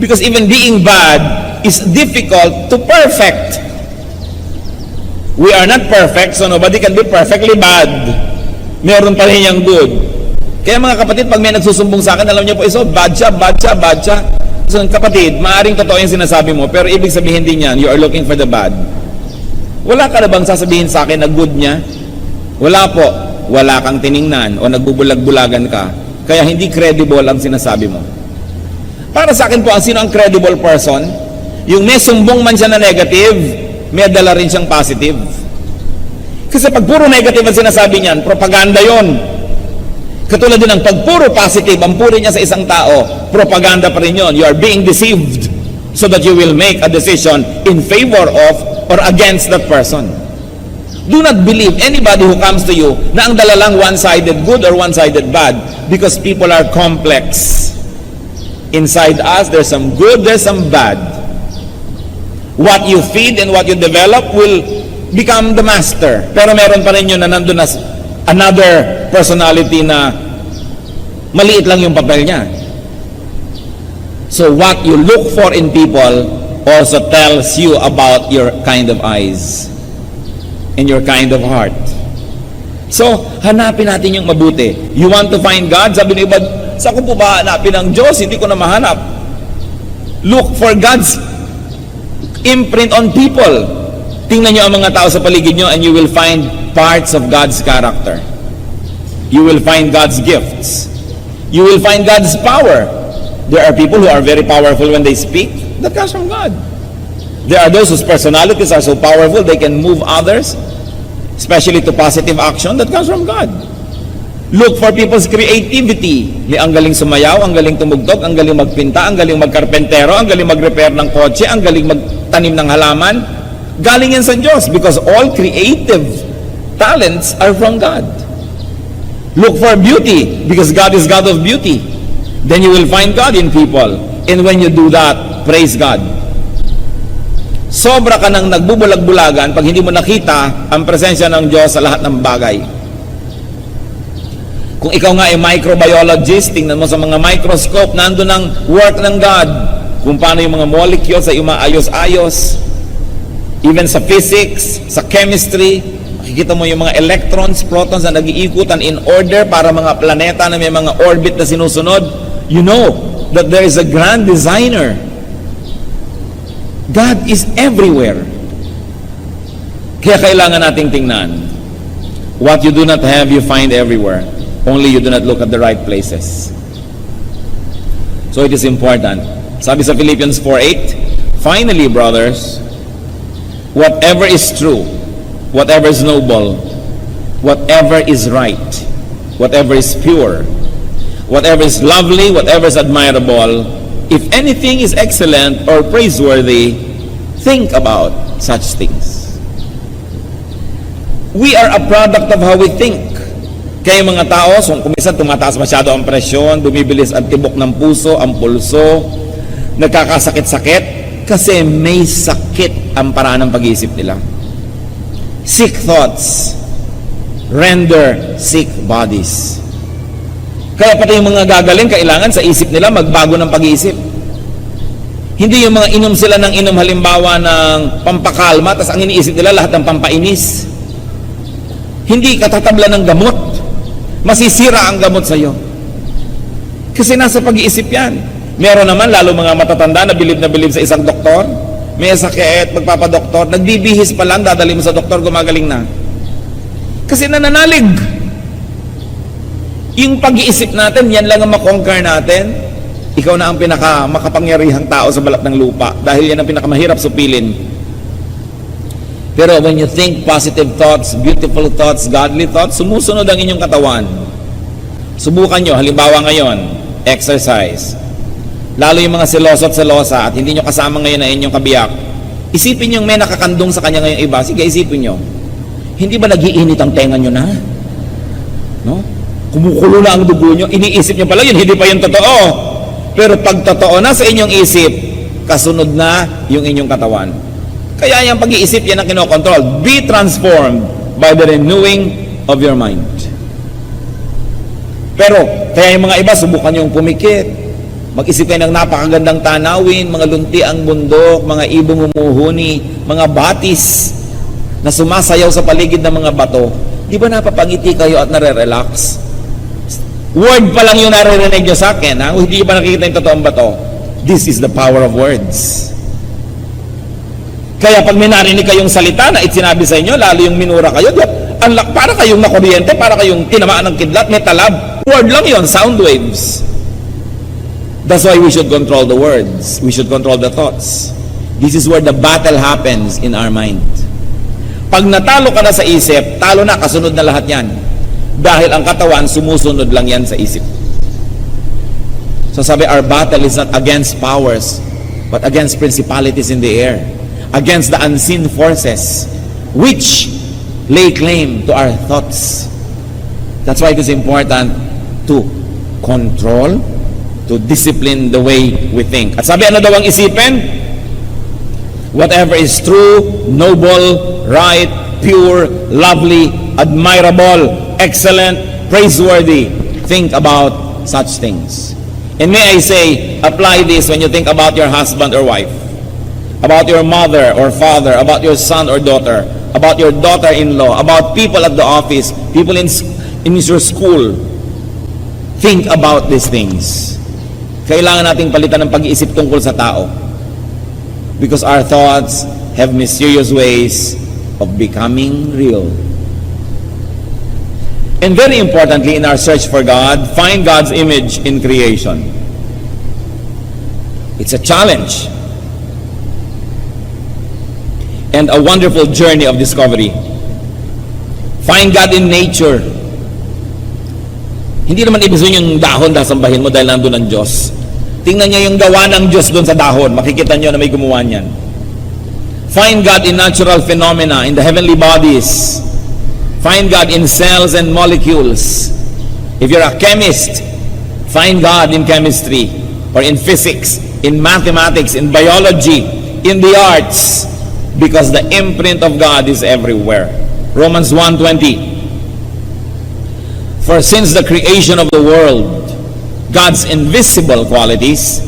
Because even being bad is difficult to perfect. We are not perfect, so nobody can be perfectly bad. Meron pa rin yung good. Kaya mga kapatid, pag may nagsusumbong sa akin, alam niyo po, bad siya, bad siya, bad siya. So kapatid, maaring totoo yung sinasabi mo, pero ibig sabihin din yan, you are looking for the bad. Wala ka na bang sasabihin sa akin na good niya? Wala po. Wala kang tiningnan o nagbubulag-bulagan ka. Kaya hindi credible ang sinasabi mo. Para sa akin po, sino ang credible person? Yung may sumbong man siya na negative, may dala rin siyang positive. Kasi pag puro negative ang sinasabi niyan, propaganda yon. Katulad din ng pag puro positive ang puri niya sa isang tao, propaganda pa rin yon. You are being deceived so that you will make a decision in favor of or against that person. Do not believe anybody who comes to you na ang dala lang one-sided good or one-sided bad, because people are complex. Inside us, there's some good, there's some bad. What you feed and what you develop will become the master. Pero meron pa rin yun na nandun na another personality na maliit lang yung papel niya. So what you look for in people also tells you about your kind of eyes and your kind of heart. So, hanapin natin yung mabuti. You want to find God? Sabi ng iba, sa ko po ba hanapin ang Diyos? Hindi ko na mahanap. Look for God's imprint on people. Tingnan nyo ang mga tao sa paligid nyo and you will find parts of God's character. You will find God's gifts. You will find God's power. There are people who are very powerful when they speak. That comes from God. There are those whose personalities are so powerful they can move others, especially to positive action. That comes from God. Look for people's creativity. May ang galing sumayaw, ang galing tumugtog, ang galing magpinta, ang galing magkarpentero, ang galing mag-repair ng kotse, ang galing magtanim ng halaman. Galing yan sa Diyos, because all creative talents are from God. Look for beauty because God is God of beauty. Then you will find God in people. And when you do that, praise God. Sobra ka nang nagbubulag-bulagan pag hindi mo nakita ang presensya ng Diyos sa lahat ng bagay. Kung ikaw nga ay microbiologist, tingnan mo sa mga microscope, nandun ang work ng God. Kung paano yung mga molecules ay umaayos-ayos. Even sa physics, sa chemistry, makikita mo yung mga electrons, protons na nag-iikutan in order para mga planeta na may mga orbit na sinusunod. You know that there is a grand designer. God is everywhere. Kaya kailangan nating tingnan. What you do not have, you find everywhere. Only you do not look at the right places. So it is important. Sabi sa Philippians 4:8, finally, brothers, whatever is true, whatever is noble, whatever is right, whatever is pure, whatever is lovely, whatever is admirable, if anything is excellent or praiseworthy, think about such things. We are a product of how we think. Kaya mga tao, kung minsan tumataas masyado ang presyon, bumibilis ang tibok ng puso, ang pulso, nagkakasakit-sakit, kasi may sakit ang paraan ng pag-iisip nila. Sick thoughts render sick bodies. Kaya pati yung mga gagaling, kailangan sa isip nila magbago ng pag-iisip. Hindi yung mga inom sila ng inom halimbawa ng pampakalma, tas ang iniisip nila lahat ng pampainis. Hindi katatabla ng gamot. Masisira ang gamot sa iyo. Kasi nasa pag-iisip yan. Meron naman, lalo mga matatanda na bilib sa isang doktor, may sakit, magpapadoktor, nagbibihis pa lang, dadali mo sa doktor, gumagaling na. Kasi nananalig. Yung pag-iisip natin, yan lang ang makonquer natin. Ikaw na ang makapangyarihang tao sa balat ng lupa dahil yan ang pinakamahirap supilin. Pero when you think positive thoughts, beautiful thoughts, godly thoughts, sumusunod ang inyong katawan. Subukan nyo, halimbawa ngayon, exercise. Lalo yung mga seloso at selosa at hindi nyo kasama ngayon na inyong kabiyak. Isipin nyo may nakakandong sa kanya ngayong iba. Sige, isipin nyo. Hindi ba nag-iinit ang tenga nyo na? No? Kumukulo na ang dugo nyo, iniisip nyo pala yun, hindi pa yun totoo. Pero pag totoo na sa inyong isip, kasunod na yung inyong katawan. Kaya yung pag-iisip, yan ang kinokontrol. Be transformed by the renewing of your mind. Pero, kaya yung mga iba, subukan yung pumikit. Mag-isip kayo ng napakagandang tanawin, mga lunti ang bundok, mga ibong humuhuni, mga batis na sumasayaw sa paligid ng mga bato. Di ba napapangiti kayo at nare-relax? Word pa lang yung naririnig nyo sa akin, ha? Hindi ba nakikita yung totoong bato? This is the power of words. Kaya pag may narinig kayong salita na sinabi sa inyo, lalo yung minura kayo, para kayong nakuryente, para kayong tinamaan ng kidlat, may talab. Word lang yon, sound waves. That's why we should control the words. We should control the thoughts. This is where the battle happens in our mind. Pag natalo ka na sa isip, talo na, kasunod na lahat yan. Dahil ang katawan, sumusunod lang yan sa isip. So sabi, our battle is not against powers, but against principalities in the air, against the unseen forces, which lay claim to our thoughts. That's why it is important to control, to discipline the way we think. At sabi, ano daw ang isipin? Whatever is true, noble, right, pure, lovely, admirable, excellent, praiseworthy. Think about such things. And may I say, apply this when you think about your husband or wife, about your mother or father, about your son or daughter, about your daughter-in-law, about people at the office, people in your school. Think about these things. Kailangan nating palitan ng pag-iisip tungkol sa tao. Because our thoughts have mysterious ways of becoming real. And very importantly, in our search for God, find God's image in creation. It's a challenge and a wonderful journey of discovery. Find God in nature. Hindi naman ibig sabihin yung dahon dasambahin mo dahil nandun ang Diyos. Tingnan niyo yung gawa ng Diyos doon sa dahon. Makikita niyo na may gumawa niyan. Find God in natural phenomena, in the heavenly bodies. Find God in cells and molecules. If you're a chemist, find God in chemistry, or in physics, in mathematics, in biology, in the arts, because the imprint of God is everywhere. Romans 1:20. For since the creation of the world, God's invisible qualities,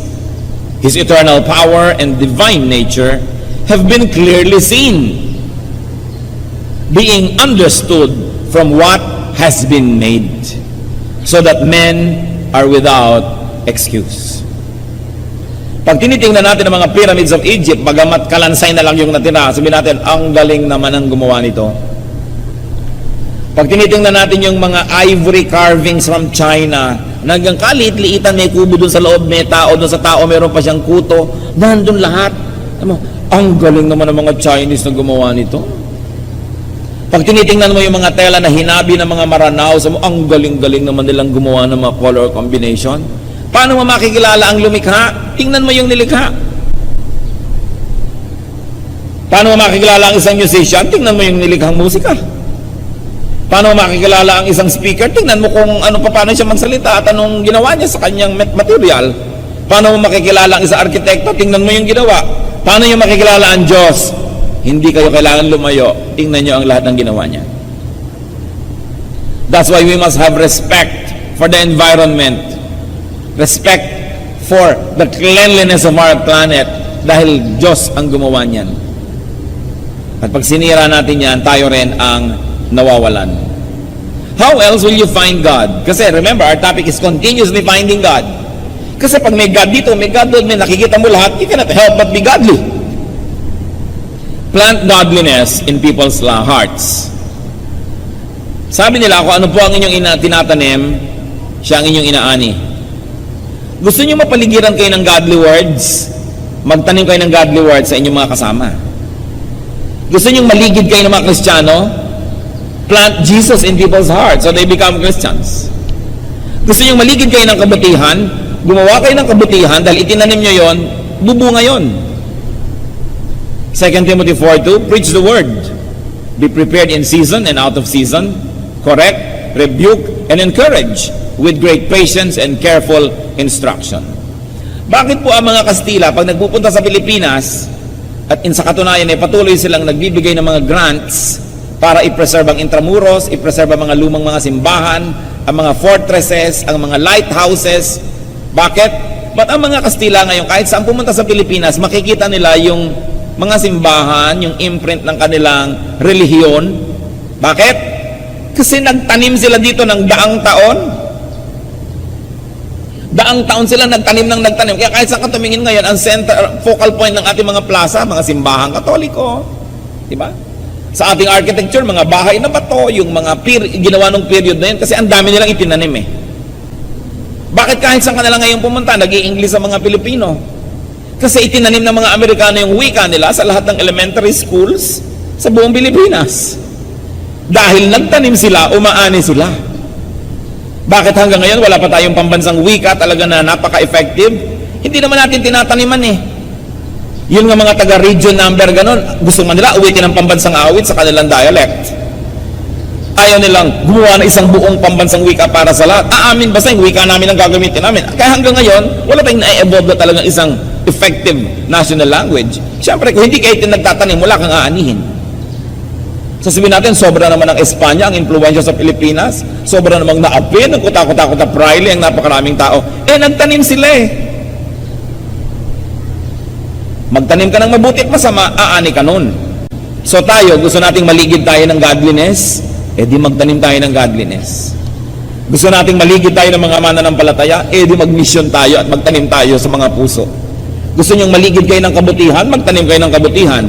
His eternal power and divine nature have been clearly seen, being understood from what has been made, so that men are without excuse. Pag tinitingnan natin ang mga pyramids of Egypt, bagamat kalansay na lang yung natira, sabihin natin, ang galing naman ang gumawa nito. Pag tinitingnan natin yung mga ivory carvings from China, hanggang kalit-liitan, may kubo dun sa loob, may tao, dun sa tao meron pa siyang kuto, nandun lahat. Ang galing naman ng mga Chinese na gumawa nito. Pag tinitingnan mo yung mga tela na hinabi ng mga Maranao, ang galing-galing naman nilang gumawa ng mga color combination. Paano mo makikilala ang lumikha? Tingnan mo yung nilikha. Paano mo makikilala ang isang musician? Tingnan mo yung nilikhang musika. Paano mo makikilala ang isang speaker? Tingnan mo kung paano siya magsalita at anong ginawa niya sa kanyang material. Paano mo makikilala ang isang arkitekto? Tingnan mo yung ginawa. Paano niyo makikilala ang Diyos? Hindi kayo kailangan lumayo. Tingnan niyo ang lahat ng ginawa niya. That's why we must have respect for the environment. Respect for the cleanliness of our planet, dahil Diyos ang gumawa niyan. At pag sinira natin yan, tayo rin ang nawawalan. How else will you find God? Kasi remember, our topic is continuously finding God. Kasi pag may God dito, may God doon, may nakikita mo lahat, you cannot help but be godly. Plant godliness in people's hearts. Sabi nila, kung ano po ang inyong tinatanim, siya ang inyong inaani. Gusto niyo mapaligiran kayo ng godly words? Magtanim kayo ng godly words sa inyong mga kasama. Gusto niyo maligid kayo ng mga Kristiyano? Plant Jesus in people's hearts so they become Christians. Gusto niyo maligid kayo ng kabutihan? Gumawa kayo ng kabutihan dahil itinanim niyo yon, bubunga yon. 2 Timothy 4:2, preach the word. Be prepared in season and out of season. Correct, rebuke, and encourage with great patience and careful instruction. Bakit po ang mga Kastila, pag nagpupunta sa Pilipinas, at sa katunayan ay patuloy silang nagbibigay ng mga grants para i-preserve ang Intramuros, i-preserve ang mga lumang mga simbahan, ang mga fortresses, ang mga lighthouses. Bakit? Ba't ang mga Kastila ngayon, kahit saan pumunta sa Pilipinas, makikita nila yung mga simbahan, yung imprint ng kanilang relihiyon. Bakit? Kasi nagtanim sila dito ng daang taon. Daang taon sila nagtanim. Kaya kahit saan ka tumingin ngayon, ang focal point ng ating mga plaza, mga simbahang Katoliko. Diba? Sa ating architecture, mga bahay na bato, yung mga ginawa nung period na yun, kasi ang dami nilang itinanim eh. Bakit kahit saan ka nila ngayon pumunta, nag-i-English sa mga Pilipino? Kasi itinanim ng mga Amerikano yung wika nila sa lahat ng elementary schools sa buong Pilipinas. Dahil nagtanim sila, umaani sila. Bakit hanggang ngayon wala pa tayong pambansang wika talaga na napaka-effective? Hindi naman natin tinataniman eh. Yun nga mga taga-region number ganon, gusto man nila uwitin ang pambansang awit sa kanilang dialect. Ayaw nilang gumawa na isang buong pambansang wika para sa lahat. Aamin basta yung wika namin ang gagamitin namin. Kaya hanggang ngayon, wala tayong na-evolve na talagang isang effective national language. Siyempre, kung hindi kayo nagtatanim, wala kang aanihin. Sasabihin natin, sobra naman ng Espanya ang impluensya sa Pilipinas, sobra namang naapin, ang kutakot-takot na Praile, ang napakaraming tao. Nagtanim sila eh. Magtanim ka ng mabuti at masama, aani ka nun. So tayo, gusto nating maligid tayo ng godliness, di magtanim tayo ng godliness. Gusto nating maligid tayo ng mga mananampalataya, di magmisyon tayo at magtanim tayo sa mga puso. Gusto niyong maligid kayo ng kabutihan, magtanim kayo ng kabutihan.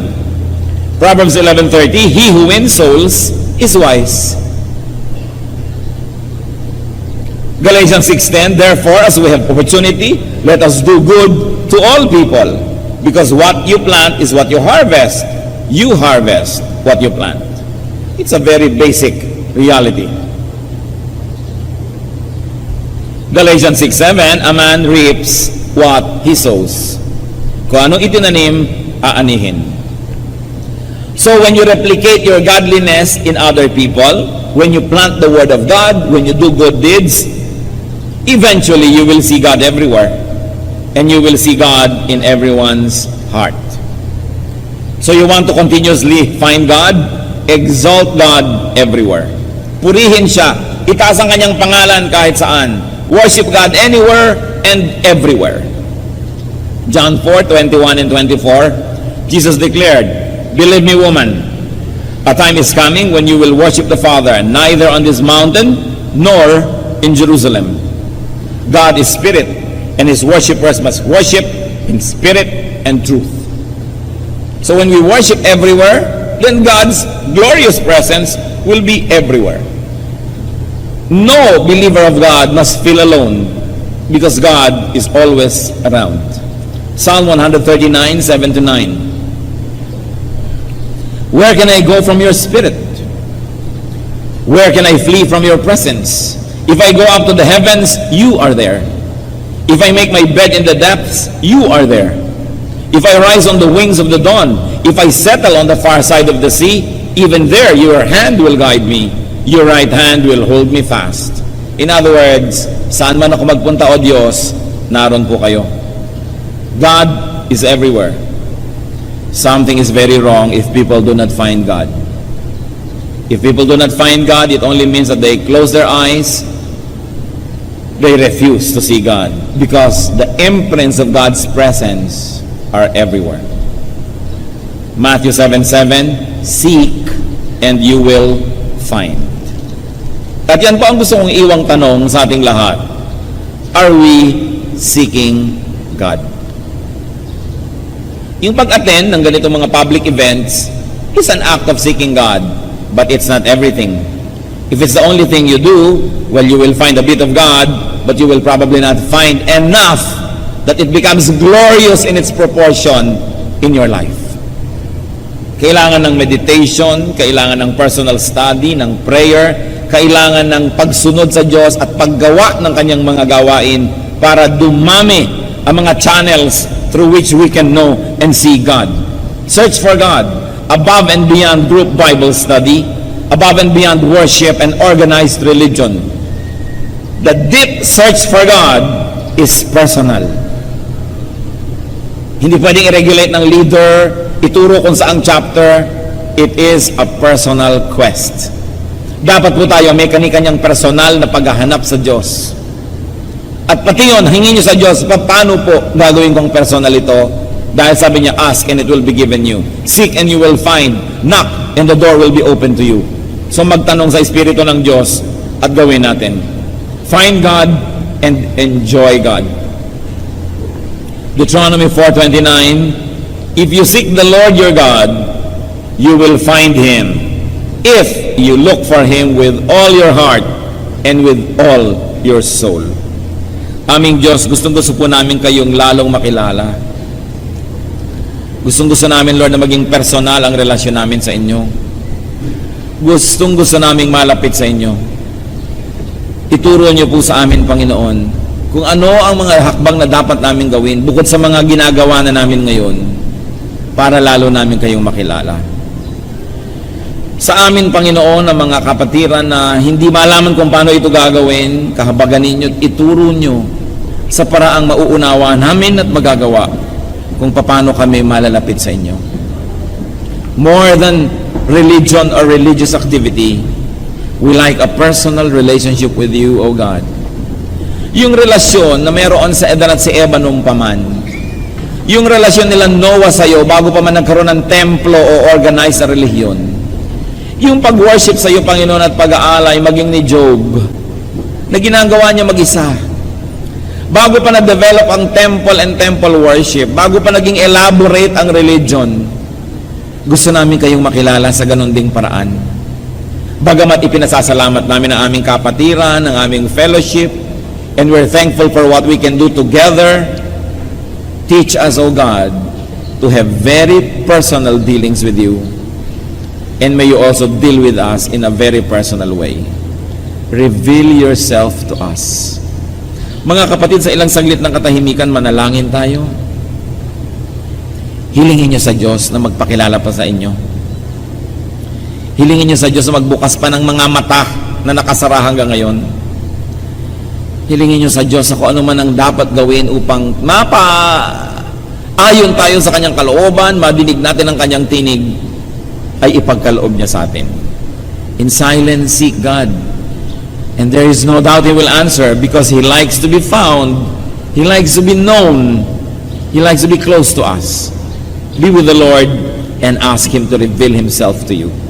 Proverbs 11:30, he who wins souls is wise. Galatians 6:10, therefore, as we have opportunity, let us do good to all people, because what you plant is what you harvest. You harvest what you plant. It's a very basic reality. Galatians 6:7, a man reaps what he sows. Kung anong itinanim, aanihin. So when you replicate your godliness in other people, when you plant the Word of God, when you do good deeds, eventually you will see God everywhere. And you will see God in everyone's heart. So you want to continuously find God? Exalt God everywhere. Purihin siya. Itaas ang kanyang pangalan kahit saan. Worship God anywhere and everywhere. John 4:21 and 24, Jesus declared, "Believe me, woman, a time is coming when you will worship the Father, neither on this mountain nor in Jerusalem. God is spirit, and his worshipers must worship in spirit and truth." So when we worship everywhere, then God's glorious presence will be everywhere. No believer of God must feel alone, because God is always around. Psalm 139, 7-9. Where can I go from your spirit? Where can I flee from your presence? If I go up to the heavens, you are there. If I make my bed in the depths, you are there. If I rise on the wings of the dawn, if I settle on the far side of the sea, even there your hand will guide me. Your right hand will hold me fast. In other words, saan man ako magpunta, O Diyos, naroon po kayo. God is everywhere. Something is very wrong if people do not find God. If people do not find God, it only means that they close their eyes, they refuse to see God, because the imprints of God's presence are everywhere. Matthew 7:7, "Seek and you will find." At yan po ang gusto kong iwang tanong sa ating lahat. Are we seeking God? Yung pag-attend ng ganitong mga public events is an act of seeking God, but it's not everything. If it's the only thing you do, well, you will find a bit of God, but you will probably not find enough that it becomes glorious in its proportion in your life. Kailangan ng meditation, kailangan ng personal study, ng prayer, kailangan ng pagsunod sa Diyos at paggawa ng kanyang mga gawain para dumami ang mga channels through which we can know and see God. Search for God above and beyond group Bible study, above and beyond worship and organized religion. The deep search for God is personal. Hindi pwedeng i-regulate ng leader, ituro kung saang chapter. It is a personal quest. Dapat po tayo may kani-kanyang personal na paghahanap sa Diyos. At pati yun, hingin nyo sa Diyos, paano po gagawin kong personal ito? Dahil sabi niya, ask and it will be given you. Seek and you will find. Knock and the door will be open to you. So magtanong sa Espiritu ng Diyos at gawin natin. Find God and enjoy God. Deuteronomy 4:29, "If you seek the Lord your God, you will find Him, if you look for Him with all your heart and with all your soul." Aming Diyos, gustong-gusto po namin kayong lalong makilala. Gustong-gusto namin, Lord, na maging personal ang relasyon namin sa inyo. Gustong-gusto namin malapit sa inyo. Ituro niyo po sa amin, Panginoon, kung ano ang mga hakbang na dapat namin gawin bukod sa mga ginagawa na namin ngayon para lalo namin kayong makilala. Sa amin, Panginoon, ang mga kapatiran na hindi malaman kung paano ito gagawin, kahabagan ninyo at ituro nyo sa paraang mauunawa namin at magagawa kung paano kami malalapit sa inyo. More than religion or religious activity, we like a personal relationship with you, O God. Yung relasyon na mayroon sa Adan at si Eva nung paman. Yung relasyon nila Noah sa iyo bago pa man nagkaroon ng templo o organized na relihiyon. Yung pag-worship sa iyo, Panginoon, at pag-aalay maging ni Job na ginagawa niya mag-isa. Bago pa na-develop ang temple and temple worship, bago pa naging elaborate ang religion, gusto namin kayong makilala sa ganun ding paraan. Bagamat ipinasasalamat namin ang aming kapatiran, ang aming fellowship, and we're thankful for what we can do together, teach us, O God, to have very personal dealings with you. And may you also deal with us in a very personal way. Reveal yourself to us. Mga kapatid, sa ilang saglit ng katahimikan, manalangin tayo. Hilingin niyo sa Diyos na magpakilala pa sa inyo. Hilingin niyo sa Diyos na magbukas pa ng mga mata na nakasara hanggang ngayon. Hilingin niyo sa Diyos na kung ano man ang dapat gawin upang ayon tayo sa kanyang kalooban, madinig natin ang kanyang tinig, ay ipagkaloob niya sa atin. In silence, seek God. And there is no doubt He will answer because He likes to be found. He likes to be known. He likes to be close to us. Be with the Lord and ask Him to reveal Himself to you.